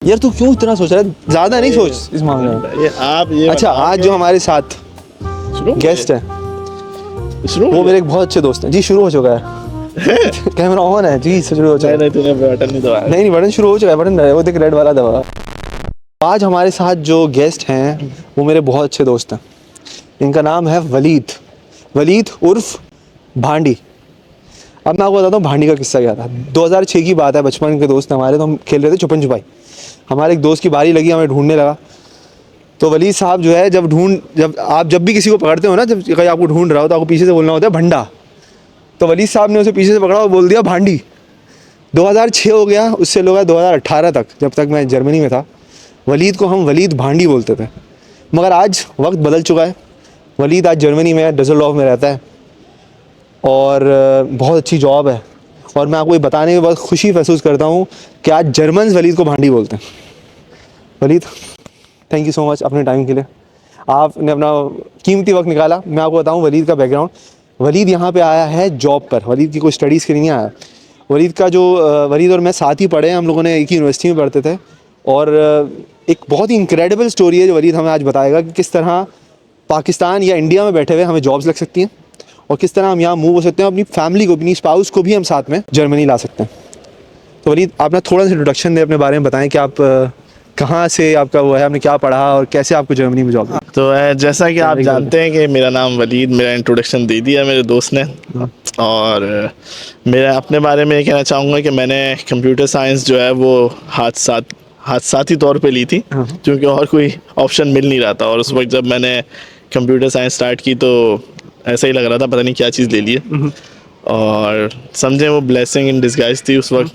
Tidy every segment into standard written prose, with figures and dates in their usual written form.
यार तू क्यों इतना सोच रहा है, ज़्यादा नहीं सोच इस मामले में। ये आप ये अच्छा, आज जो हमारे साथ गेस्ट है वो मेरे एक बहुत अच्छे दोस्त हैं। जी शुरू हो चुका है कैमरा ऑन है जी, शुरू हो चुका है। नहीं तूने बटन नहीं दबाया। नहीं बटन शुरू हो चुका है, बटन वो देख रेड वाला दबा। आज हमारे साथ जो गेस्ट हैं वो मेरे बहुत अच्छे दोस्त हैं। इनका नाम है वलीद उर्फ भांडी। अब मैं आपको बताता हूँ भांडी का किस्सा क्या था। 2006 की बात है, बचपन के दोस्त हमारे, तो हम खेल रहे थे छुपन छुपाई। हमारे एक दोस्त की बारी लगी, हमें ढूंढने लगा। तो वलीद साहब जो है जब भी किसी को पकड़ते हो ना, जब कहीं आपको ढूंढ रहा हो तो आपको पीछे से बोलना होता है भंडा। तो वलीद साहब ने उसे पीछे से पकड़ा और बोल दिया भांडी। 2006 हो गया, उससे लोग 2018 तक, जब तक मैं जर्मनी में था, वलीद को हम वलीद भांडी बोलते थे। मगर आज वक्त बदल चुका है। वलीद आज जर्मनी में, डसेल्डॉर्फ में रहता है और बहुत अच्छी जॉब है। और मैं आपको ये बताने में बहुत खुशी महसूस करता हूँ कि आज जर्मन्स वलीद को भांडी बोलते हैं। Waleed, thank you so much अपने टाइम के लिए। आपने अपना कीमती वक्त निकाला। मैं आपको बताऊँ वलीद का बैकग्राउंड। वलीद यहाँ पे आया है जॉब पर। वलीद की कोई स्टडीज़ के लिए नहीं आया। वलीद और मैं साथ ही पढ़े हैं, हम लोगों ने एक ही यूनिवर्सिटी में पढ़ते थे। और एक बहुत ही इनक्रेडिबल स्टोरी है जो वलीद हमें आज बताएगा कि किस तरह पाकिस्तान या इंडिया में बैठे हुए हमें जॉब्स लग सकती हैं और किस तरह हम यहाँ मूव हो सकते हैं, अपनी फैमिली को, अपनी स्पाउस को भी हम साथ में जर्मनी ला सकते हैं। तो वलीद, आप ना थोड़ा सा इंट्रोडक्शन दें, अपने बारे में बताएं कि आप कहाँ से, आपका वो है, आपने क्या पढ़ा और कैसे आपको जर्मनी में जॉब। तो जैसा कि आप जानते हैं कि मेरा नाम वलीद, मेरा इंट्रोडक्शन दे दिया मेरे दोस्त ने। और मेरा अपने बारे में ये कहना चाहूँगा कि मैंने कंप्यूटर साइंस जो है वो हादसाती तौर पे ली थी, क्योंकि और कोई ऑप्शन मिल नहीं रहा था। और उस वक्त जब मैंने कंप्यूटर साइंस स्टार्ट की तो ऐसा ही लग रहा था पता नहीं क्या चीज़ ले ली है। और समझे वो ब्लेसिंग इन डिस्गाइज थी उस वक्त।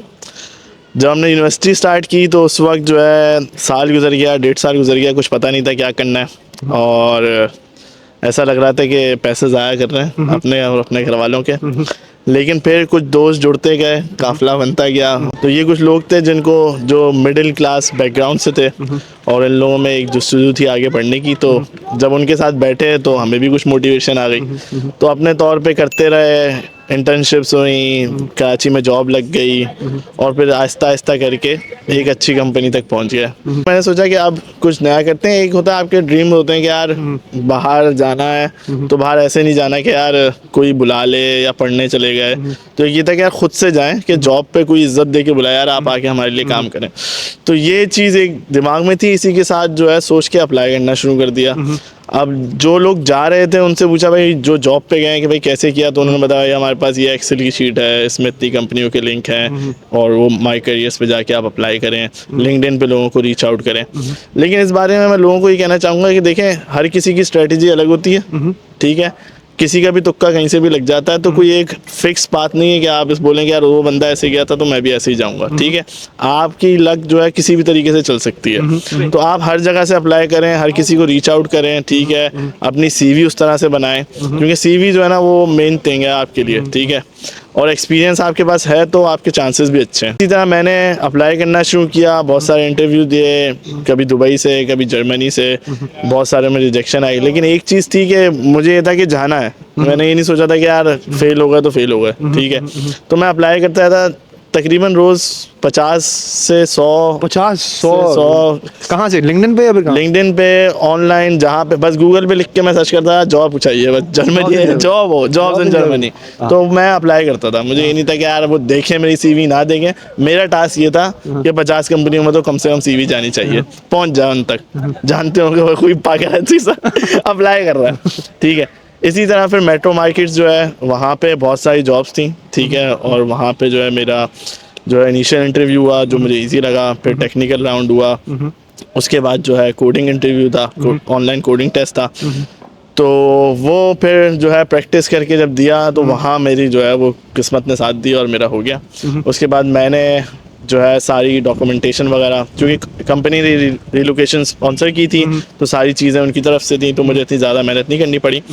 जब हमने यूनिवर्सिटी स्टार्ट की तो उस वक्त जो है साल गुजर गया, 1.5 साल गुजर गया, कुछ पता नहीं था क्या करना है। और ऐसा लग रहा था कि पैसे ज़ाया कर रहे हैं अपने और अपने घर वालों के। लेकिन फिर कुछ दोस्त जुड़ते गए, काफ़िला बनता गया। तो ये कुछ लोग थे जिनको जो मिडिल क्लास बैकग्राउंड से थे और इन लोगों में एक जस्तजू थी आगे बढ़ने की। तो जब उनके साथ बैठे तो हमें भी कुछ मोटिवेशन आ गई। तो अपने तौर पे करते रहे, इंटर्नशिप्स हुई, कराची में जॉब लग गई और फिर आहिस्ता आहिस्ता करके एक अच्छी कंपनी तक पहुंच गया। मैंने सोचा कि अब कुछ नया करते हैं। एक होता है आपके ड्रीम होते हैं कि यार बाहर जाना है, तो बाहर ऐसे नहीं जाना कि यार कोई बुला ले या पढ़ने चले गए। तो ये था कि यार खुद से जाएं, कि जॉब पे कोई इज्जत दे के बुलाया, यार आप आके हमारे लिए काम करें। तो ये चीज़ एक दिमाग में थी, इसी के साथ जो है सोच के अप्लाई करना शुरू कर दिया। अब जो लोग जा रहे थे उनसे पूछा भाई जो जॉब पे गए कि भाई कैसे किया, तो उन्होंने बताया हमारे पास ये एक्सेल की शीट है, इसमें इतनी कंपनियों के लिंक हैं और वो माई करियर्स पे जाके आप अप्लाई करें, लिंक्डइन पे लोगों को रीच आउट करें। लेकिन इस बारे में मैं लोगों को ये कहना चाहूँगा कि देखें, हर किसी की स्ट्रेटजी अलग होती है, ठीक है। किसी का भी तुक्का कहीं से भी लग जाता है। तो कोई एक फिक्स बात नहीं है कि आप इस बोलेंगे यार वो बंदा ऐसे गया था तो मैं भी ऐसे ही जाऊंगा, ठीक है। आपकी लक जो है किसी भी तरीके से चल सकती है। तो आप हर जगह से अप्लाई करें, हर किसी को रीच आउट करें, ठीक है। अपनी सीवी उस तरह से बनाएं, क्योंकि सीवी जो है ना वो मेन थिंग है आपके लिए, ठीक है। और एक्सपीरियंस आपके पास है तो आपके चांसेस भी अच्छे हैं। इसी तरह मैंने अप्लाई करना शुरू किया, बहुत सारे इंटरव्यू दिए, कभी दुबई से, कभी जर्मनी से, बहुत सारे में रिजेक्शन आई। लेकिन एक चीज़ थी कि मुझे ये था कि जाना है। मैंने ये नहीं सोचा था कि यार फेल होगा तो फेल होगा, ठीक है। तो मैं अप्लाई करता था तकरीबन रोज़ 50 से 100 कहाँ से? लिंक्डइन पे या फिर लिंक्डइन पे, ऑनलाइन, जहाँ पे बस गूगल पे लिख के मैं सर्च करता जॉब चाहिए, बस जर्मनी है, जॉब्स इन जर्मनी। तो मैं अप्लाई करता था। मुझे ये नहीं था कि यार वो देखें मेरी सीवी ना देखें। मेरा टास्क ये था कि 50 कंपनियों में तो कम से कम सीवी जानी चाहिए, पहुंच जाए उन तक। जानते होंगे कोई पागल अप्लाई कर रहा है, ठीक है। इसी तरह फिर मेट्रो मार्केट्स जो है वहाँ पे बहुत सारी जॉब्स थी, ठीक है। और वहाँ पे जो है मेरा जो है इनिशियल इंटरव्यू हुआ जो मुझे इजी लगा, फिर टेक्निकल राउंड हुआ, उसके बाद जो है कोडिंग इंटरव्यू था, ऑनलाइन कोडिंग टेस्ट था। तो वो फिर जो है प्रैक्टिस करके जब दिया तो वहाँ मेरी जो है वो किस्मत ने साथ दी और मेरा हो गया। उसके बाद मैंने जो है सारी डॉक्यूमेंटेशन वगैरह, क्योंकि कंपनी ने रिलोकेशन स्पॉन्सर की थी तो सारी चीज़ें उनकी तरफ से थी, तो मुझे इतनी ज़्यादा मेहनत नहीं करनी पड़ी।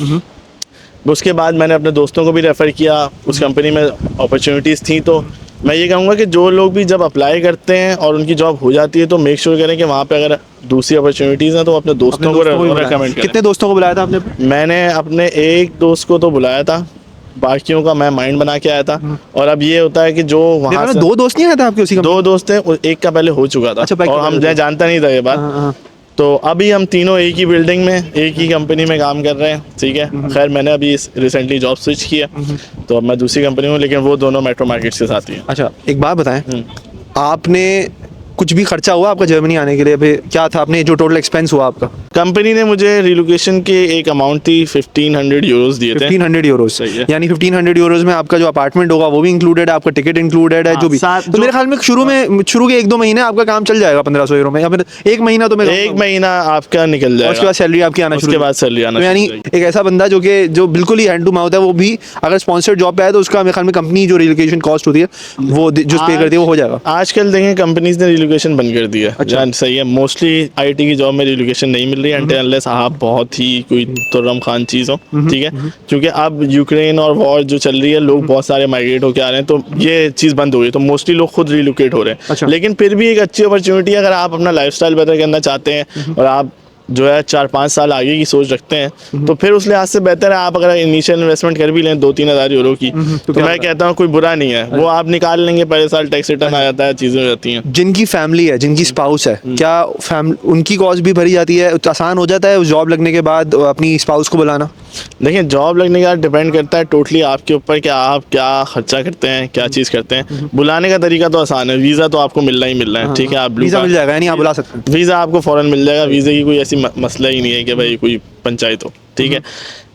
उसके बाद मैंने अपने दोस्तों को भी रेफ़र किया, उस कंपनी में अपॉर्चुनिटीज़ थी। तो मैं ये कहूँगा कि जो लोग भी जब अप्लाई करते हैं और उनकी जॉब हो जाती है तो मेक श्योर करें कि वहाँ पे अगर दूसरी अपॉर्चुनिटीज़ हैं तो अपने दोस्तों को रेकमेंड करें। कितने दोस्तों को बुलाया था आपने? मैंने अपने एक दोस्त को तो बुलाया था, बाकियों का मैं माइंड बना के आया था। और अब ये होता है कि जो वहाँ से 2 दोस्त नहीं आए थे आपके उसी दो दोस्त हैं, एक का पहले हो चुका था। अच्छा, बैक और के हम पहले मैं जानता नहीं था ये बात। हाँ। तो अभी हम तीनों एक ही बिल्डिंग में एक ही कंपनी में काम कर रहे हैं, ठीक है। खैर मैंने अभी रिसेंटली जॉब स्विच किया, तो अब मैं दूसरी कंपनी में हूँ, लेकिन वो दोनों मेट्रो मार्केट्स के साथ ही हैं। अच्छा, एक बात बताएं, आपने कुछ भी खर्चा हुआ आपका जर्मनी आने के लिए? अभी क्या था आपने जो टोटल एक्सपेंस हुआ आपका? कंपनी ने मुझे रिलोकेशन के एक अमाउंट थी 1500 यूरोस दिए थे। 1500 यूरोस, सही है। यानी 1500 यूरोस में आपका जो अपार्टमेंट होगा वो भी इंक्लूडेड है, आपका टिकट इंक्लूडेड है, हाँ, जो भी। साथ तो जो- मेरे ख्याल में शुरू के 1-2 महीने आपका काम चल जाएगा 1500 यूरो में, या फिर 1 महीना तो मैं एक महीना आपका निकल जाएगा, उसके बाद सैलरी आपकी आना उसके बाद सैलरी आना तो यानी शुरू हो जाएगी। एक ऐसा बंदा जो बिल्कुल ही हैंड टू माउथ है, वो भी अगर स्पॉन्सर्ड जॉब पे आए तो उसका मेरे ख्याल में कंपनी जो रिलोकेशन कॉस्ट होती है वो जो पे करती है वो हो जाएगा। आजकल देखें कंपनीज ने रिलोकेशन बंद कर दी है। अच्छा। सही है, मोस्टली आईटी की जॉब में रिलोकेशन नहीं मिल रही है अनटिल अनलेस आप बहुत ही कोई तुर्रम खान चीज़ हो, ठीक है। क्योंकि अब यूक्रेन और वॉर जो चल रही है, लोग बहुत सारे माइग्रेट होकर आ रहे हैं, तो ये चीज़ बंद हो गई, तो मोस्टली लोग खुद रिलोकेट हो रहे हैं। अच्छा। लेकिन फिर भी एक अच्छी अपॉर्चुनिटी है अगर आप अपना लाइफस्टाइल बेटर करना चाहते हैं और आप जो है 4-5 साल आगे की सोच रखते हैं, तो फिर उस लिहाज से बेहतर है आप अगर इनिशियल इन्वेस्टमेंट कर भी लें 2-3 हज़ार यूरो की, तो क्या मैं कहता हूँ कोई बुरा नहीं है। वो आप निकाल लेंगे, पहले साल टैक्स रिटर्न आ जाता है, चीज़ें हो जाती हैं। जिनकी फैमिली है, जिनकी स्पाउस है, क्या उनकी कॉस्ट भी भरी जाती है? आसान हो जाता है जॉब लगने के बाद अपनी स्पाउस को बुलाना? देखिए जॉब लगने के बाद डिपेंड करता है टोटली आपके ऊपर कि आप क्या खर्चा करते हैं, क्या चीज़ करते हैं। बुलाने का तरीका तो आसान है, वीज़ा तो आपको मिलना ही मिलना है, ठीक है। आप वीज़ा मिल जाएगा, यानी आप बुला सकते हैं। वीज़ा आपको फ़ौरन मिल जाएगा, वीज़े की कोई ऐसी मसला ही नहीं है कि भाई कोई पंचायत हो, ठीक है।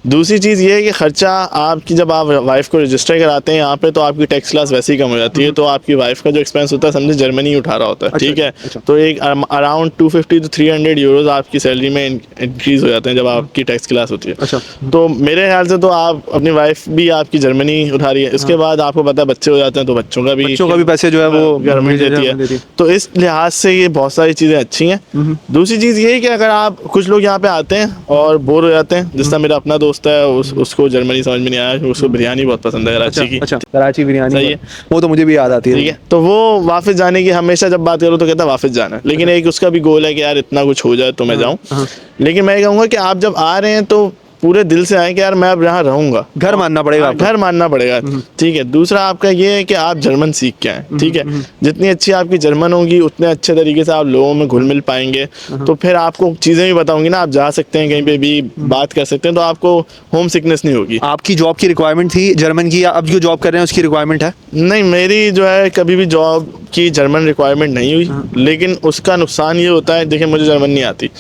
दूसरी चीज़ ये है कि ख़र्चा आपकी जब आप वाइफ को रजिस्टर कराते हैं यहाँ पे, तो आपकी टैक्स क्लास वैसे ही कम हो जाती है, तो आपकी वाइफ का जो एक्सपेंस होता है समझे जर्मनी ही उठा रहा होता है, ठीक है। तो एक अराउंड 250 to 300 यूरोज़ आपकी सैलरी में इंक्रीज़ हो जाते हैं जब आपकी टैक्स क्लास होती है। अच्छा। तो मेरे ख्याल से तो आप अपनी वाइफ भी आपकी जर्मनी उठा रही है, उसके बाद आपको पता है बच्चे हो जाते हैं तो बच्चों का भी पैसे जो है वो गवर्नमेंट देती है। तो इस लिहाज से ये बहुत सारी चीज़ें अच्छी हैं। दूसरी चीज़ ये है कि अगर आप कुछ लोग यहाँ पे आते हैं और बोर हो जाते हैं, जिस तरह मेरा अपना दोस्त है, उसको जर्मनी समझ में नहीं आया, उसको बिरयानी बहुत पसंद है कराची की। अच्छा, कराची बिरयानी सही है। वो तो मुझे भी याद आती है। ठीक है, तो वो वापस जाने की हमेशा जब बात करो तो कहता है वापस जाना है, लेकिन एक उसका भी गोल है कि यार इतना कुछ हो जाए तो मैं जाऊँ। लेकिन मैं कहूँगा कि आप जब आ रहे हैं तो पूरे दिल से आए कि यार मैं अब यहाँ रहूंगा, घर मानना पड़ेगा आपको। घर मानना पड़ेगा, ठीक है। दूसरा आपका ये है कि आप जर्मन सीख के आए, ठीक है। जितनी अच्छी आपकी जर्मन होगी उतने अच्छे तरीके से आप लोगों में घुल मिल पाएंगे, तो फिर आपको चीज़ें भी बताऊंगी ना, आप जा सकते हैं कहीं पे भी बात कर सकते हैं, तो आपको होम सिकनेस नहीं होगी। आपकी जॉब की रिक्वायरमेंट थी जर्मन की, या अब जो जॉब कर रहे हैं उसकी रिक्वायरमेंट है? नहीं, मेरी जो है कभी भी जॉब की जर्मन रिक्वायरमेंट नहीं हुई, लेकिन उसका नुकसान ये होता है, देखिए मुझे जर्मन नहीं आती,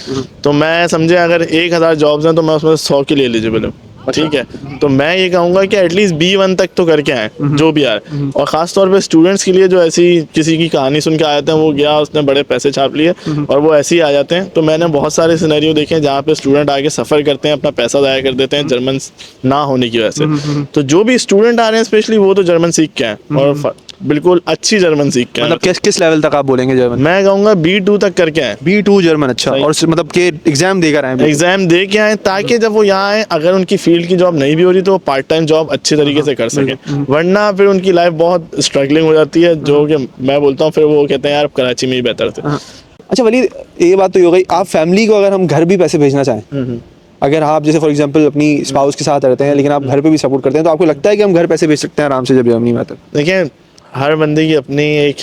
तो मैं समझे अगर 1000 जॉब्स हैं तो मैं उसमें 100 के लिए एलिजिबल हूँ, ठीक है। तो मैं ये कहूँगा कि एटलीस्ट B1 तक तो करके आए जो भी आए, और ख़ास तौर पे स्टूडेंट्स के लिए जो ऐसी किसी की कहानी सुन के आ जाते हैं, वो गया उसने बड़े पैसे छाप लिए और वो ऐसे ही आ जाते हैं। तो मैंने बहुत सारे सिनेरियो देखे हैं जहाँ पे स्टूडेंट आके सफ़र करते हैं, अपना पैसा ज़ाया कर देते हैं जर्मन ना होने की वजह से। तो जो भी स्टूडेंट आ रहे हैं स्पेशली, वो तो जर्मन सीख के आए और बिल्कुल अच्छी जर्मन सीख के आए। मतलब किस लेवल तक आप बोलेंगे जर्मन? मैं कहूँगा B2 तक करके आए। B2 जर्मन, अच्छा। और मतलब के एग्जाम देकर आए? एग्जाम दे के आए, ताकि जब वो यहाँ आए, अगर उनकी फील्ड की जॉब नहीं भी हो रही तो वो पार्ट टाइम जॉब अच्छे तरीके से कर सकें, वरना फिर उनकी लाइफ बहुत स्ट्रगलिंग हो जाती है, जो कि मैं बोलता हूँ फिर वो कहते हैं यार कराची में ही बेहतर थे। अच्छा वलीद, ये बात तो हो गई, आप फैमिली को अगर हम घर भी पैसे भेजना चाहें, अगर आप जैसे फॉर एग्जांपल अपनी स्पाउस के साथ रहते हैं लेकिन आप घर पे भी सपोर्ट करते हैं, तो आपको लगता है कि हम घर पैसे भेज सकते हैं आराम से जब जर्मनी में आते हैं? देखिए हर बंदे की अपनी एक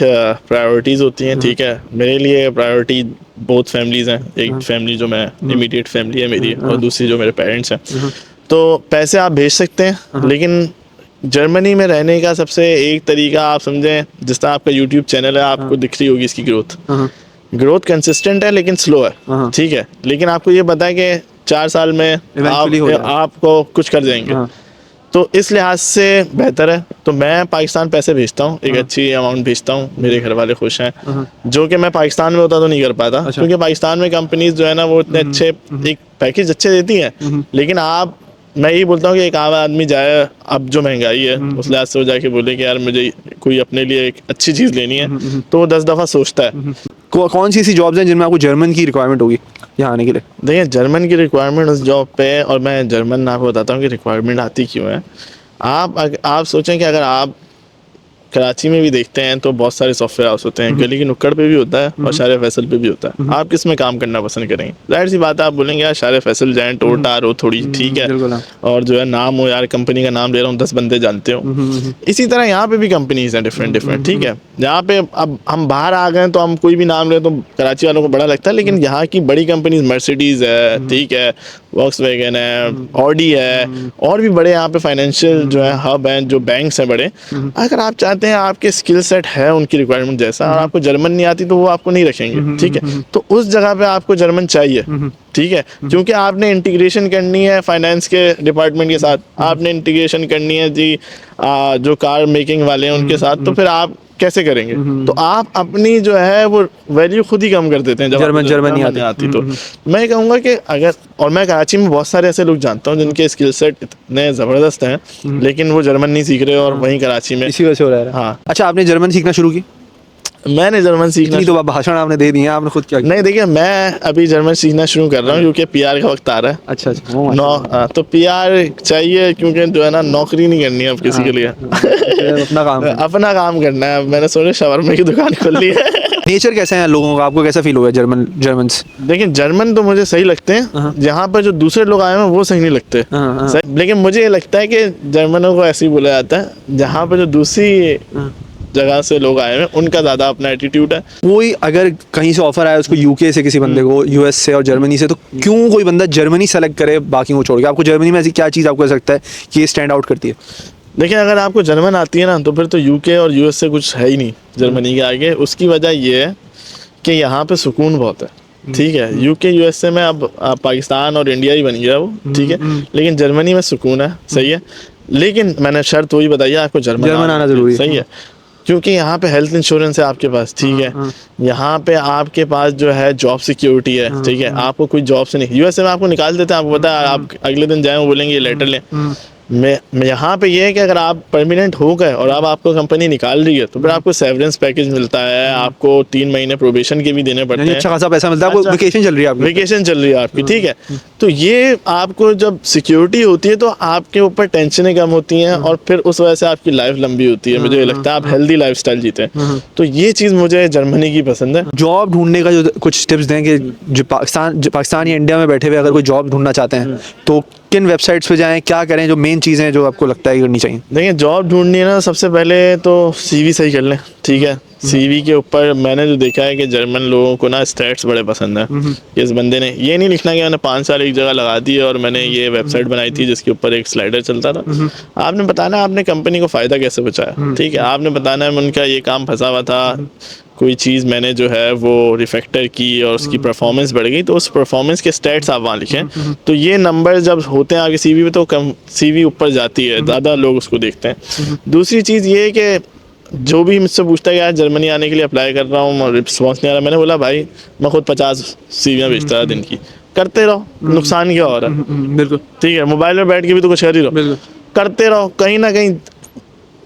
प्रायोरिटीज़ होती हैं, ठीक है। मेरे लिए प्रायोरिटी बहुत फैमिलीज़ हैं, एक फैमिली जो मैं इमीडिएट फैमिली है मेरी, और दूसरी जो मेरे पेरेंट्स हैं। तो पैसे आप भेज सकते हैं, लेकिन जर्मनी में रहने का सबसे एक तरीका आप समझें, जिस तरह आपका यूट्यूब चैनल है, आपको दिख रही होगी इसकी ग्रोथ कंसिस्टेंट है लेकिन स्लो है, ठीक है। लेकिन आपको ये पता है कि 4 साल में आपको कुछ कर जाएंगे, तो इस लिहाज से बेहतर है। तो मैं पाकिस्तान पैसे भेजता हूँ, एक अच्छी अमाउंट भेजता हूँ, मेरे घर वाले खुश हैं, जो कि मैं पाकिस्तान में होता तो नहीं कर पाता। क्योंकि पाकिस्तान में कंपनीज जो है ना वो इतने अच्छे एक पैकेज अच्छे देती हैं, लेकिन मैं यही बोलता हूँ कि एक आम आदमी जाए, अब जो महंगाई है उस लिहाज से वो जाके बोले कि यार मुझे कोई अपने लिए एक अच्छी चीज़ लेनी है, तो वो 10 दफ़ा सोचता है। कौन सी ऐसी जॉब्स हैं जिनमें आपको जर्मन की रिक्वायरमेंट होगी यहाँ आने के लिए? देखिए जर्मन की रिक्वायरमेंट उस जॉब पे, और मैं जर्मन आपको बताता हूँ कि रिक्वायरमेंट आती क्यों है। आप सोचें कि अगर आप कराची में भी देखते हैं तो बहुत सारे सॉफ्टवेयर हाउस होते हैं, गली की नुक्कड़ पे भी होता है और शारे फैसल पे भी होता है। आप किस में काम करना पसंद करेंगे? जाहिर सी बात है आप बोलेंगे यार शारे फैसल जाएं, टोर टार हो थोड़ी, ठीक है, बिल्कुल, हाँ। और जो है नाम हो, यार कंपनी का नाम ले रहा हूँ 10 बंदे जानते हो। इसी तरह यहाँ पे भी कंपनीज हैं डिफरेंट, ठीक है। यहाँ पे अब हम बाहर आ गए तो हम कोई भी नाम ले तो कराची वालों को बड़ा लगता है, लेकिन यहाँ की बड़ी कंपनीज मर्सिडीज है, ठीक है, वॉक्सवैगन है, ऑडी है, और भी बड़े यहाँ पे फाइनेंशियल जो है हब हैं, जो बैंक्स हैं बड़े। अगर आप चाहते हैं आपके स्किल सेट है उनकी रिक्वायरमेंट जैसा और आपको जर्मन नहीं आती तो वो आपको नहीं रखेंगे, ठीक है। तो उस जगह पे आपको जर्मन चाहिए, ठीक है, क्योंकि आपने इंटीग्रेशन करनी है फाइनेंस के डिपार्टमेंट के साथ, आपने इंटीग्रेशन करनी है जी जो कार मेकिंग वाले हैं उनके साथ, तो फिर आप कैसे करेंगे? तो आप अपनी जो है वो वैल्यू खुद ही कम कर देते हैं जब जर्मन नहीं आती तो। मैं कहूँगा कि अगर, और मैं कराची में बहुत सारे ऐसे लोग जानता हूँ जिनके स्किल सेट इतने ज़बरदस्त हैं लेकिन वो जर्मन नहीं सीख रहे और वहीं कराची में इसी वजह से हो रहा है। हाँ। अच्छा, आपने जर्मन सीखना शुरू की? मैंने जर्मन सीखना इतनी तो भाषण आपने दे दिए, आपने खुद क्या किया? नहीं, देखिए मैं अभी जर्मन सीखना शुरू कर रहा हूँ क्योंकि पीआर का वक्त आ रहा है। अच्छा अच्छा, तो पीआर चाहिए क्योंकि जो है ना नौकरी नहीं करनी है अब किसी के लिए, अपना काम अपना काम करना है। मैंने सोचा शवरमा की दुकान खोल ली है। नेचर कैसा है लोगों का, आपको कैसा फील हुआ जर्मन? देखिए जर्मन तो मुझे सही लगते हैं, जहाँ पर जो दूसरे लोग आए हैं वो सही नहीं लगते। लेकिन मुझे ये लगता है कि जर्मनों को ऐसे ही बोला जाता है जहाँ पर जो दूसरी जगह से लोग आए हैं उनका ज़्यादा अपना एटीट्यूड है। कोई अगर कहीं से ऑफर आया उसको यूके से किसी बंदे को, यूएस से और जर्मनी से, तो क्यों कोई बंदा जर्मनी सेलेक्ट करे बाकी को छोड़ के? आपको जर्मनी में ऐसी क्या चीज़ आपको लगता है कि ये स्टैंड आउट करती है? देखिए अगर आपको जर्मन आती है ना तो फिर तो यूके और यूएस से कुछ है ही नहीं जर्मनी के आगे। उसकी वजह ये है कि यहाँ पे सुकून बहुत है, ठीक है। यूके यूएसए में अब पाकिस्तान और इंडिया ही बन गया वो, ठीक है, लेकिन जर्मनी में सुकून है, सही है। लेकिन मैंने शर्त वही बताई है, आपको जर्मन आना जरूरी है, सही है, क्योंकि यहाँ पे हेल्थ इंश्योरेंस है आपके पास, ठीक है। यहाँ पे आपके पास जो है जॉब सिक्योरिटी है, ठीक है। आपको कोई जॉब से नहीं, यूएसए में आपको निकाल देते हैं, आपको पता है, आप अगले दिन जाए बोलेंगे ये लेटर लें। मैं यहाँ पे ये है कि अगर आप परमानेंट हो गए और अब आपको कंपनी निकाल रही है तो फिर आपको सेवरेंस पैकेज मिलता है, आपको 3 महीने प्रोबेशन के भी देने पड़ते हैं, अच्छा खासा पैसा मिलता है। अच्छा, वेकेशन चल रही है आपकी, वेकेशन चल रही है आपकी, ठीक है। तो ये आपको जब सिक्योरिटी होती है तो आपके ऊपर टेंशनें कम होती हैं और फिर उस वजह से आपकी लाइफ लंबी होती है। मुझे लगता है आप हेल्दी लाइफस्टाइल जीते हैं। तो ये चीज़ मुझे जर्मनी की पसंद है। जॉब ढूंढने का जो कुछ टिप्स दें कि जो पाकिस्तान या इंडिया में बैठे हुए अगर कोई जॉब ढूंढना चाहते हैं तो किन वेबसाइट्स पे जाएं, क्या करें, जो मेन चीज़ें जो आपको लगता है करनी चाहिए? देखिए जॉब ढूंढनी है ना, सबसे पहले तो सीवी सही कर लें, ठीक है। सीवी के ऊपर मैंने जो देखा है कि जर्मन लोगों को ना स्टैट्स बड़े पसंद है। इस बंदे ने ये नहीं लिखना कि मैंने 5 साल एक जगह लगा दी और मैंने ये वेबसाइट बनाई थी जिसके ऊपर एक स्लाइडर चलता था। आपने बताना है आपने कंपनी को फ़ायदा कैसे बचाया, ठीक है। आपने बताना है उनका ये काम फंसा हुआ था, कोई चीज़ मैंने जो है वो रिफैक्टर की और उसकी परफॉर्मेंस बढ़ गई, तो उस परफॉर्मेंस के स्टैट्स आप वहाँ लिखें। तो ये नंबर जब होते हैं आगे सीवी में तो कम सीवी ऊपर जाती है, ज़्यादा लोग उसको देखते हैं। दूसरी चीज़ ये है कि जो भी मुझसे पूछता है कि यार जर्मनी आने के लिए अप्लाई कर रहा हूँ और रिस्पॉन्स नहीं आ रहा, मैंने बोला भाई मैं खुद 50 सीवियाँ भेजता था दिन की, करते रहो, नुकसान क्या हो रहा है? बिल्कुल, ठीक है। मोबाइल में बैठ के भी तो कुछ कर ही रहो, करते रहो। कहीं ना कहीं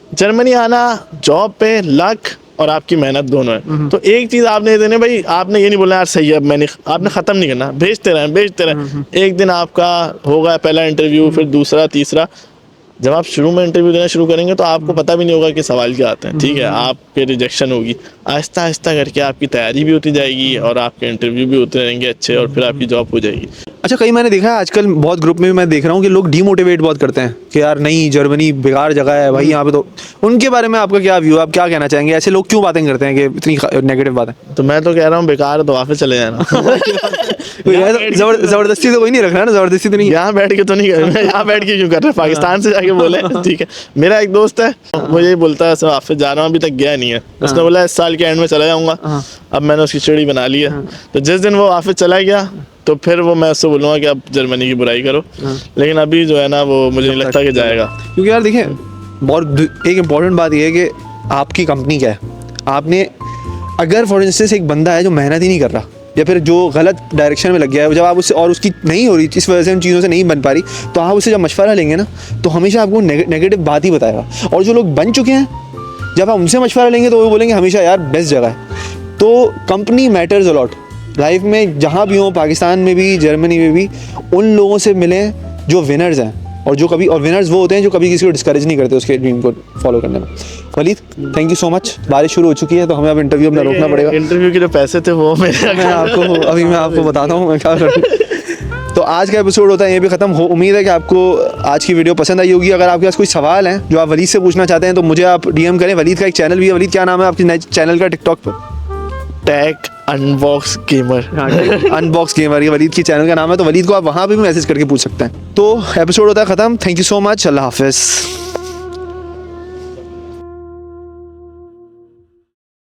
जर्मनी आना जॉब पे लक और आपकी मेहनत दोनों है। तो एक चीज़ आपने देने भाई, आपने ये नहीं बोलना यार सही है मैंने, आपने ख़त्म नहीं करना, भेजते रहें। एक दिन आपका होगा पहला इंटरव्यू, फिर दूसरा, तीसरा। जब आप शुरू में इंटरव्यू देना शुरू करेंगे तो आपको पता भी नहीं होगा कि सवाल क्या आते हैं, ठीक है। आपके रिजेक्शन होगी, आहिस्ता आहिस्ता करके आपकी तैयारी भी होती जाएगी और आपके इंटरव्यू भी होते रहेंगे अच्छे और फिर आपकी जॉब हो जाएगी। अच्छा, कई मैंने देखा है आजकल बहुत ग्रुप में भी मैं देख रहा हूँ कि लोग डीमोटिवेट बहुत करते हैं कि यार नहीं जर्मनी बेकार जगह है भाई यहाँ पे। तो उनके बारे में आपका क्या व्यू, आप क्या कहना चाहेंगे? ऐसे लोग क्यों बातें करते हैं कि इतनी नेगेटिव बातें? तो मैं तो कह रहा हूँ बेकार तो वापस चले जाना। जबरदस्ती तो कोई नहीं रखना ना, जबरदस्ती तो नहीं। यहाँ बैठ के तो नहीं कर रहा, यहाँ बैठ के क्यों कर रहे हैं, पाकिस्तान से जाके बोले, ठीक है। मेरा एक दोस्त है वो यही बोलता है सर वापस जा रहा हूँ, अभी तक गया नहीं है। उसने बोला इस साल के एंड में चला जाऊँगा। अब मैंने उसकी चिड़ी बना ली है, तो जिस दिन वो वापस चला गया तो फिर वो मैं उससे बोलूँगा कि अब जर्मनी की बुराई करो। लेकिन अभी जो है ना वो मुझे नहीं लगता कि जाएगा, क्योंकि यार देखिए बहुत एक इम्पॉर्टेंट बात यह है कि आपकी कंपनी क्या है। आपने अगर फॉर इंस्टेंस एक बंदा है जो मेहनत ही नहीं कर रहा या फिर जो गलत डायरेक्शन में लग गया है, जब आप उससे और उसकी नहीं हो रही इस वजह से उन चीज़ों से नहीं बन पा रही, तो आप उससे जब मशवरा लेंगे ना तो हमेशा आपको नेगेटिव बात ही बताएगा। और जो लोग बन चुके हैं जब आप उनसे मशवरा लेंगे तो वो बोलेंगे हमेशा यार बेस्ट जगह है। तो company matters a lot life में, जहाँ भी हो, पाकिस्तान में भी, जर्मनी में भी, उन लोगों से मिलें जो विनर्स हैं और विनर्स वो होते हैं जो कभी किसी को डिस्करेज नहीं करते उसके ड्रीम को फॉलो करने में। Waleed, thank you so much. बारिश शुरू हो चुकी है तो हमें अब इंटरव्यू अपना रोकना पड़ेगा। इंटरव्यू के जो पैसे थे वो मैं आपको बताता हूँ मैं क्या करूँ। तो आज का एपिसोड होता है यहीं पे ख़त्म हो। उम्मीद है कि आपको आज की वीडियो पसंद आई होगी। अगर आपके पास कोई सवाल है जो आप वलीद से पूछना चाहते हैं तो मुझे आप DM करें। वलीद का एक चैनल भी है। वलीद, क्या नाम है आपके नए चैनल का टिकटॉक पर? Tech unbox gamer. Unbox gamer, ये वलीद की चैनल का नाम है। तो वलीद को आप वहाँ पे भी मैसेज करके पूछ सकते हैं। तो एपिसोड होता है ख़त्म। Thank you so much. अल्लाह हाफिज़।